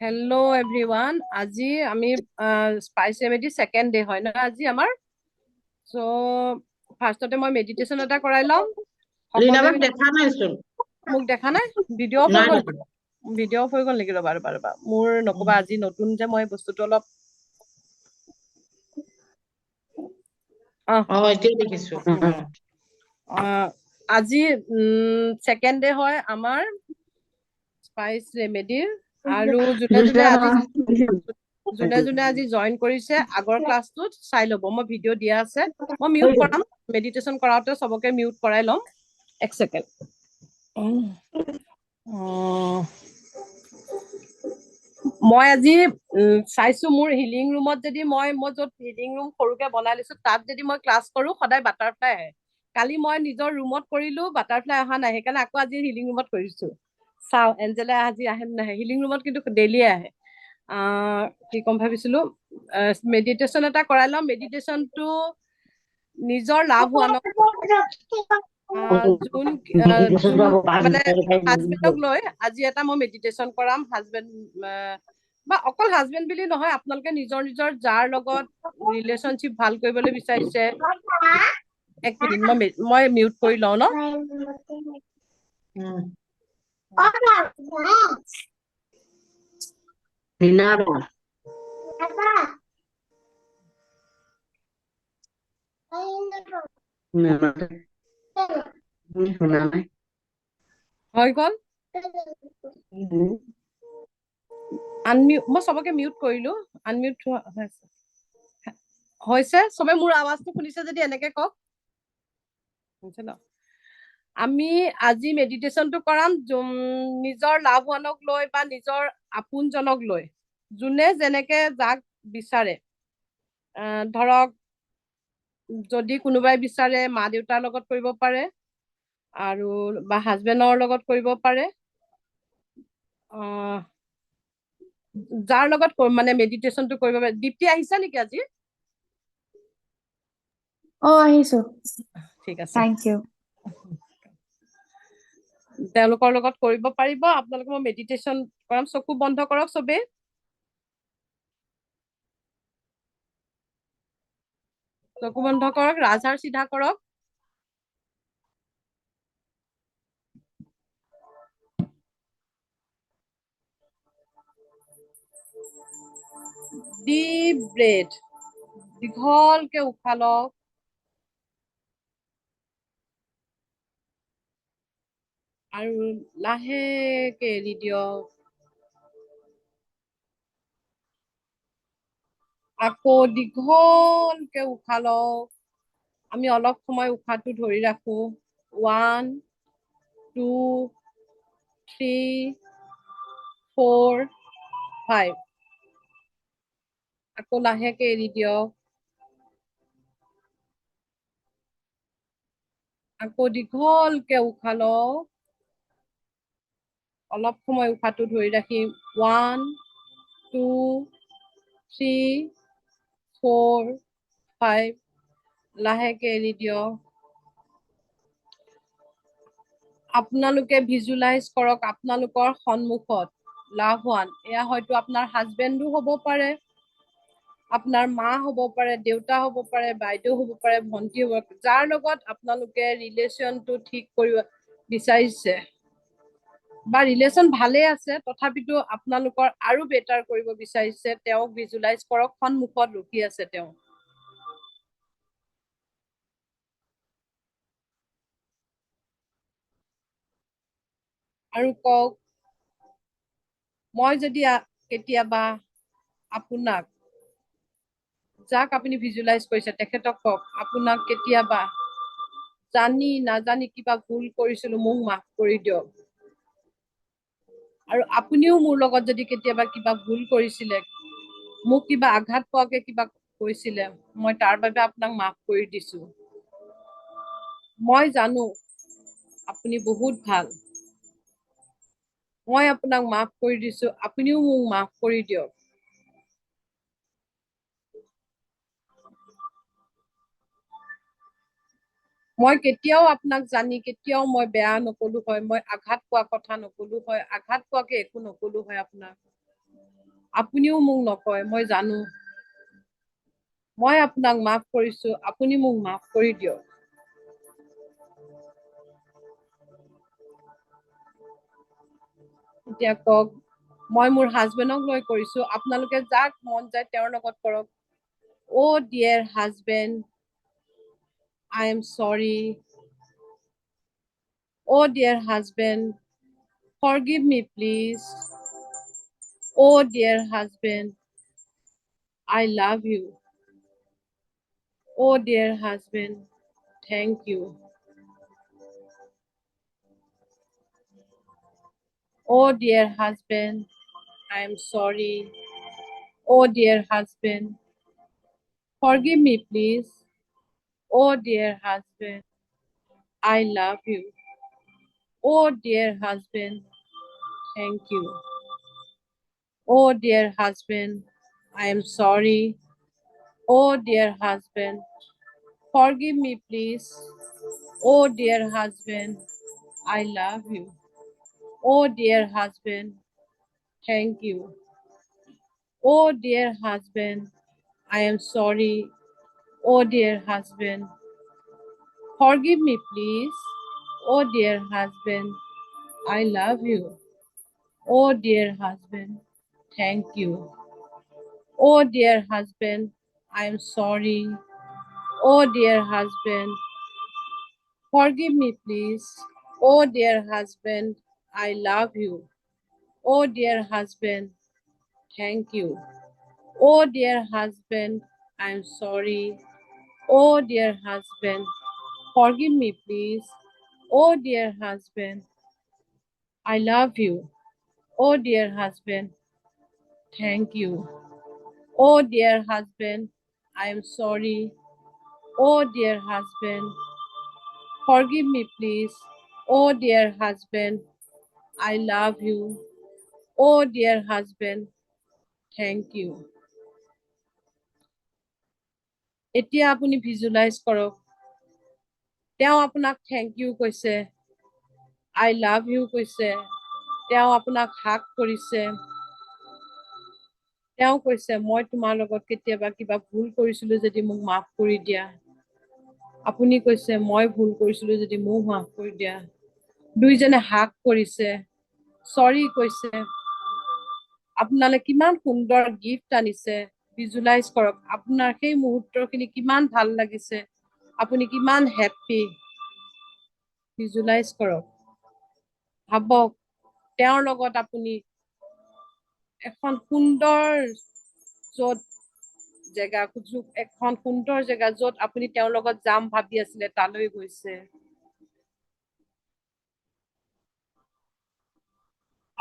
Hello' everyone. আজি আমি spice remedy second day হয় ন আজি আমাৰ। চ' ফাৰ্ষ্টতে মই মেডিটেশ্যন এটা কৰাই ল'ম। লীনাবাক দেখা নাইচোন। মোক দেখা নাই? ভিডিঅ' অফ হৈ নাই গ'ল? দেখা। ভিডিঅ' অফ হৈ গ'ল নেকি? ৰবা মোৰ নকবা, আজি নতুন যে মই বস্তুটো অলপ এতিয়া দেখিছো। আজি ছেকেণ্ড ডে হয় আমাৰ স্পাইচ ৰেমেডিৰ। আৰু যোনে যোনে আজি জইন কৰিছে আগৰ ক্লাছটোত চাই ল'ব, মই ভিডিঅ' দিয়া আছে। মই মিউট কৰাম, মেডিটেশ্যন কৰাওঁতে চবকে মিউট কৰাই ল'ম। এক ছেকেণ্ড। মই আজি চাইছো মোৰ হিলিং ৰুমত যদি মই য'ত হিলিং ৰুম সৰুকে বনাই লৈছো তাত যদি মই ক্লাছ কৰো সদায় বাটাৰফ্লাই আহে। কালি মই নিজৰ ৰুমত কৰিলো, বাটাৰফ্লাই অহা নাই, সেইকাৰণে আকৌ আজি হিলিং ৰুমত কৰিছো। চাও এঞ্জেলা আজি আহে নাহে। হিলিং ৰুমত কিন্তু ডেইলি আহে। কি ক'ম ভাবিছিলো, মেডিটেশ্যন এটা কৰাই লম। মেডিটেশ্যনটো নিজৰ লাভ হোৱা ন, যোন মানে হাজবেণ্ডক লৈ আজি এটা মই মেডিটেশ্যন কৰাম। হাজবেণ্ড বা অকল হাজবেণ্ড বুলি নহয়, আপোনালোকে নিজৰ নিজৰ যাৰ লগত ৰিলেশ্যনশ্বিপ ভাল কৰিবলৈ বিচাৰিছে। এক মিনিট, মই মিউট কৰি লওঁ ন। হৈ গ'ল? মই চবকে মিউট কৰিলো। আনমিউট হৈছে? চবে মোৰ আৱাজটো শুনিছে যদি এনেকে কওক। শুনিছে ন? আমি আজি মেডিটেশ্যনটো কৰাম নিজৰ লাভ ওৱানক লৈ বা নিজৰ আপোনজনক লৈ, যোনে যেনেকে যাক বিচাৰে। ধৰক যদি কোনোবাই বিচাৰে মা দেউতাৰ লগত কৰিব পাৰে, আৰু বা হাজবেণ্ডৰ লগত কৰিব পাৰে। যাৰ লগত মানে মেডিটেশ্যনটো কৰিব পাৰে। দীপ্তি আহিছা নেকি আজি? আহিছো। ঠিক আছে, থেংক ইউ। তেওঁলোকৰ লগত কৰিব পাৰিব। আপোনালোকে মই মেডিটেশ্যন কৰাম। চকু বন্ধ কৰক চবেই। চকু বন্ধ কৰক, ৰাজহাড় চিধা কৰক। ডিপ ব্ৰেথ, দীঘলকে উশাহ লওক। আৰু লাহেকে এৰি দিয়ক। আকৌ দীঘলকে উশাহ লওক। আমি অলপ সময় উশাহটো ধৰি ৰাখো। 1 2 3 4 5। আকৌ লাহেকে এৰি দিয়ক। আকৌ দীঘলকে উশাহ লওক। অলপ সময় উশাহটো ধৰি ৰাখি 1 2 3 4 5। লাহেকে এৰি দিয়ক। আপোনালোকে ভিজুৱেলাইজ কৰক আপোনালোকৰ সন্মুখত লাভ ওৱান। এয়া হয়তো আপোনাৰ হাজবেণ্ডো হ'ব পাৰে, আপোনাৰ মা হ'ব পাৰে, দেউতা হ'ব পাৰে, বাইদেউ হ'ব পাৰে, ভন্টি হ'ব পাৰে। যাৰ লগত আপোনালোকে ৰিলেশ্যনটো ঠিক কৰিব বিচাৰিছে বা ৰিলেশ্যন ভালে আছে তথাপিতো আপোনালোকৰ আৰু বেটাৰ কৰিব বিচাৰিছে, তেওঁক ভিজুৱেলাইজ কৰক। সন্মুখত ৰখি আছে তেওঁ। আৰু কওক, মই যদি কেতিয়াবা আপোনাক, যাক আপুনি ভিজুৱেলাইজ কৰিছে তেখেতক কওক, আপোনাক কেতিয়াবা জানি নাজানি কিবা ভুল কৰিছিলো, মোক মাফ কৰি দিয়ক। আৰু আপুনিও মোৰ লগত যদি কেতিয়াবা কিবা ভুল কৰিছিলে, মোক কিবা আঘাত পোৱাকে কিবা কৈছিলে, মই তাৰ বাবে আপোনাক মাফ কৰি দিছো। মই জানো আপুনি বহুত ভাল। মই আপোনাক মাফ কৰি দিছো, আপুনিও মোক মাফ কৰি দিয়ক। মই কেতিয়াও আপোনাক জানি কেতিয়াও মই বেয়া নকলো হয়, মই আঘাত পোৱা কথা নকলো হয়, আঘাত পোৱাকে একো নকলো হয় আপোনাক। আপুনিও মোক নকয়, মই জানো। মই আপোনাক মাফ কৰিছো, আপুনি মোক মাফ কৰি দিয়ক। এতিয়া কওক, মই মোৰ হাজবেণ্ডক লৈ কৰিছো, আপোনালোকে যাক মন যায় তেওঁৰ লগত কৰক। Oh dear husband, I am sorry. Oh dear husband, forgive me please. Oh dear husband, I love you. Oh dear husband, thank you. Oh dear husband, I am sorry. Oh dear husband, forgive me please. Oh dear husband, I love you. Oh dear husband, thank you. Oh dear husband, I am sorry. Oh dear husband, forgive me please. Oh dear husband, I love you. Oh dear husband, thank you. Oh dear husband, I am sorry. Oh dear husband, forgive me please. Oh dear husband, I love you. Oh dear husband, thank you. Oh dear husband, I am sorry. Oh dear husband, forgive me please. Oh dear husband, I love you. Oh dear husband, thank you. Oh dear husband, I am sorry. Oh dear husband, forgive me please. Oh dear husband, I love you. Oh dear husband, thank you. Oh dear husband, I am sorry. Oh dear husband, forgive me please. Oh dear husband, I love you. Oh dear husband, thank you. এতিয়া আপুনি visualise কৰক, তেওঁ আপোনাক thank U কৈছে, I love you কৈছে, তেওঁ আপোনাক হাগ কৰিছে, তেওঁ কৈছে মই তোমাৰ লগত কেতিয়াবা কিবা ভুল কৰিছিলো যদি মোক মাফ কৰি দিয়া। আপুনি কৈছে মই ভুল কৰিছিলো যদি মোক মাফ কৰি দিয়া। দুইজনে হাগ কৰিছে, চৰি কৈছে। আপোনালে কিমান সুন্দৰ গিফ্ট আনিছে, ভিজুৱেলাইজ কৰক আপোনাৰ সেই মুহূৰ্তখিনি কিমান ভাল লাগিছে, আপুনি কিমান হেপ্পী। ভিজুৱেলাইজ কৰক, ভাবক তেওঁৰ লগত আপুনি এখন সুন্দৰ য'ত জেগা, এখন সুন্দৰ জেগা য'ত আপুনি তেওঁৰ লগত যাম ভাবি আছিলে তালৈ গৈছে।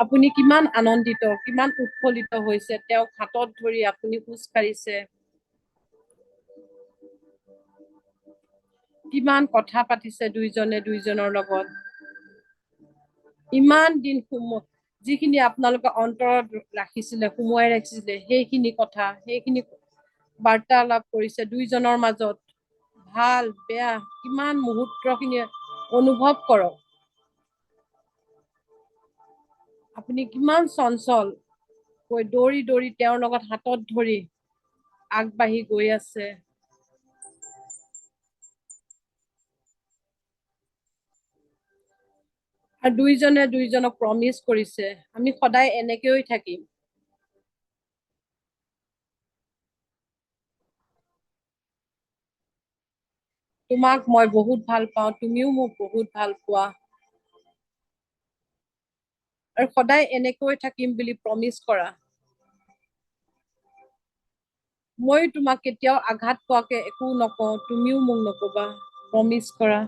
আপুনি কিমান আনন্দিত, কিমান উৎফুল্লিত হৈছে, তেওঁক হাতত ধৰি আপুনি খোজ কাঢ়িছে, কিমান কথা পাতিছে দুইজনে দুইজনৰ লগত। ইমান দিন যিখিনি আপোনালোকে অন্তৰত ৰাখিছিলে, সুমুৱাই ৰাখিছিলে, সেইখিনি কথা, সেইখিনি বাৰ্তালাপ কৰিছে দুইজনৰ মাজত। ভাল বেয়া কিমান মুহূৰ্তখিনি অনুভৱ কৰক। আপুনি কিমান চঞ্চল কৈ দৌৰি দৌৰি তেওঁৰ লগত হাতত ধৰি আগবাঢ়ি গৈ আছে। আৰু দুইজনে দুইজনক প্ৰমিচ কৰিছে আমি সদায় এনেকৈ থাকিম। তোমাক মই বহুত ভাল পাওঁ, তুমিও মোক বহুত ভাল পোৱা, আৰু সদায় এনেকৈ থাকিম বুলি প্ৰমিচ কৰা। মই তোমাক কেতিয়াও আঘাত পোৱাকে একো নকওঁ, তুমিও মোক নকবা, প্ৰমিচ কৰা।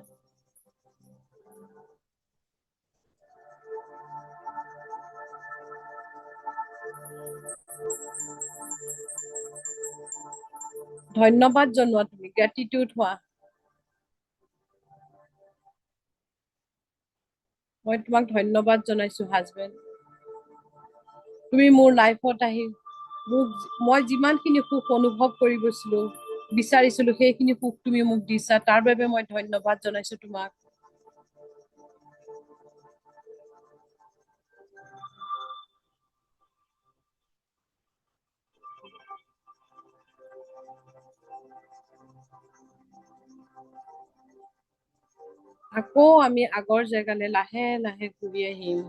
ধন্যবাদ জনোৱা, তুমি গ্ৰেটিটিউড হোৱা। মই তোমাক ধন্যবাদ জনাইছো হাজবেণ্ড, তুমি মোৰ লাইফত আহি মই যিমানখিনি সুখ অনুভৱ কৰি গৈছিলো, বিচাৰিছিলো, সেইখিনি সুখ তুমি মোক দিছা, তাৰ বাবে মই ধন্যবাদ জনাইছো তোমাক। আকৌ আমি আগৰ জেগালৈ লাহে লাহে ঘূৰি আহিম।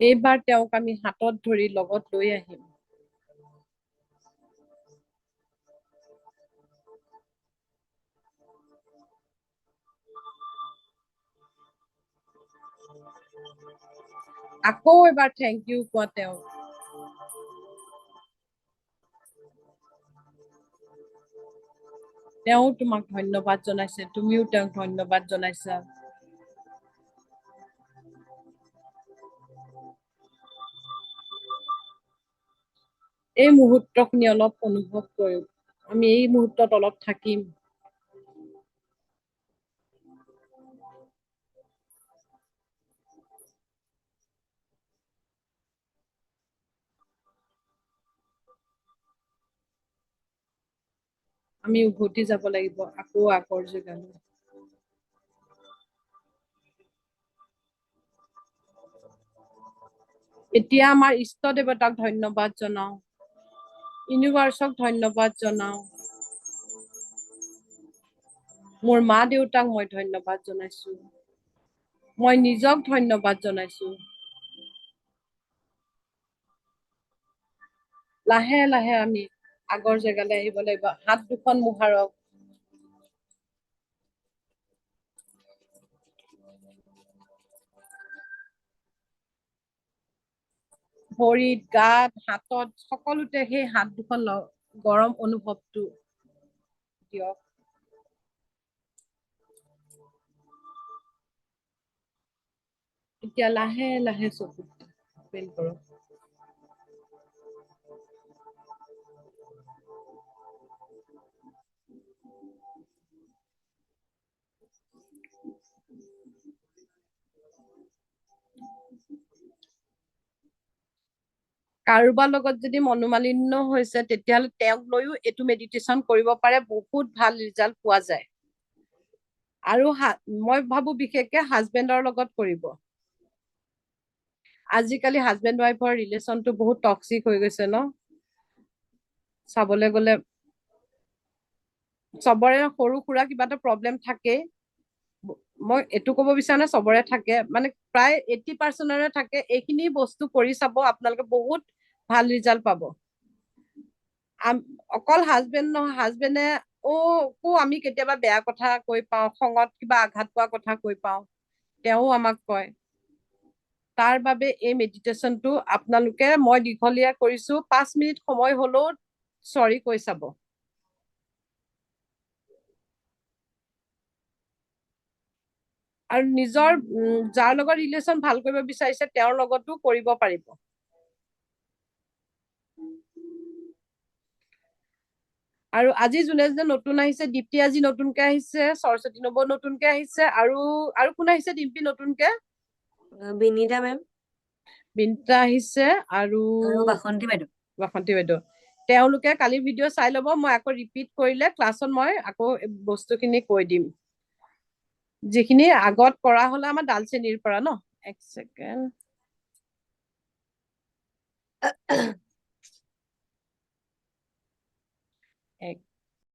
এইবাৰ তেওঁক আমি হাতত ধৰি লগত লৈ আহিম। আকৌ এবাৰ থেংক ইউ কোৱা তেওঁক। তেওঁ তোমাক ধন্যবাদ জনাইছে, তুমিও তেওঁক ধন্যবাদ জনাইছা। এই মুহূৰ্তখিনি অলপ অনুভৱ কৰিম। আমি এই মুহূৰ্তত অলপ থাকিম। আমি উভতি যাব লাগিব আকৌ আগৰ জেগালৈ। এতিয়া আমাৰ ইষ্ট দেৱতাক ধন্যবাদ জনাও, ইউনিভাৰ্চক ধন্যবাদ জনাও, মোৰ মা দেউতাক মই ধন্যবাদ জনাইছো, মই নিজক ধন্যবাদ জনাইছো। লাহে লাহে আমি আগৰ জেগালৈ আহিব লাগিব। হাত দুখন মোহাৰক। ভৰিত, গাত, হাতত সকলোতে সেই হাত দুখন গৰম অনুভৱটো দিয়ক। এতিয়া লাহে লাহে চকুত অপেন কৰক। কাৰোবাৰ লগত যদি মনোমালিন্য হৈছে তেতিয়াহ'লে তেওঁক লৈও এইটো মেডিটেশ্যন কৰিব পাৰে, বহুত ভাল ৰিজাল্ট পোৱা যায়। আৰু মই ভাবো বিশেষকে হাজবেণ্ডৰ লগত কৰিব। আজিকালি হাজবেণ্ড ৱাইফৰ ৰিলেশ্যনটো বহুত টক্সিক হৈ গৈছে ন। চাবলৈ গ'লে চবৰে সৰু সুৰা কিবা এটা প্ৰব্লেম থাকেই। মই এইটো ক'ব বিচৰা নাই চবৰে থাকে, মানে প্ৰায় 80% থাকে। এইখিনি বস্তু কৰি চাব, আপোনালোকে বহুত ভাল ৰিজাল্ট পাব। অকল হাজবেণ্ড নহয়, হাজবেণ্ডে আমি কেতিয়াবা বেয়া কথা কৈ পাওঁ, খঙত কিবা আঘাত পোৱা কথা কৈ পাওঁ, তেওঁ আমাক কয়। তাৰ বাবে এই মেডিটেশ্যনটো আপোনালোকে, মই দীঘলীয়া কৰিছো, 5 মিনিট সময় হলেও চৰি কৈ চাব। আৰু নিজৰ যাৰ লগত ৰিলেশ্যন ভাল কৰিব বিচাৰিছে তেওঁৰ লগতো কৰিব পাৰিব। আৰু আজি যোনে যোনে নতুন আহিছে, দীপ্তি আজি নতুনকে আহিছে, সৰস্বতী নব নতুনকে আহিছে, আৰু কোন আহিছে ডিম্পি নতুনকে? বিনীতা মেম, বিনীতা আহিছে, আৰু বাসন্তী বাইদেউ। তেওঁলোকে কালি ভিডিঅ' চাই ল'ব। মই আকৌ ৰিপিট কৰিলে ক্লাছত মই আকৌ বস্তুখিনি কৈ দিম, যিখিনি আগত কৰা হলে আমাৰ ডালচেনিৰ পৰা ন। এক ছেকেণ্ড। এক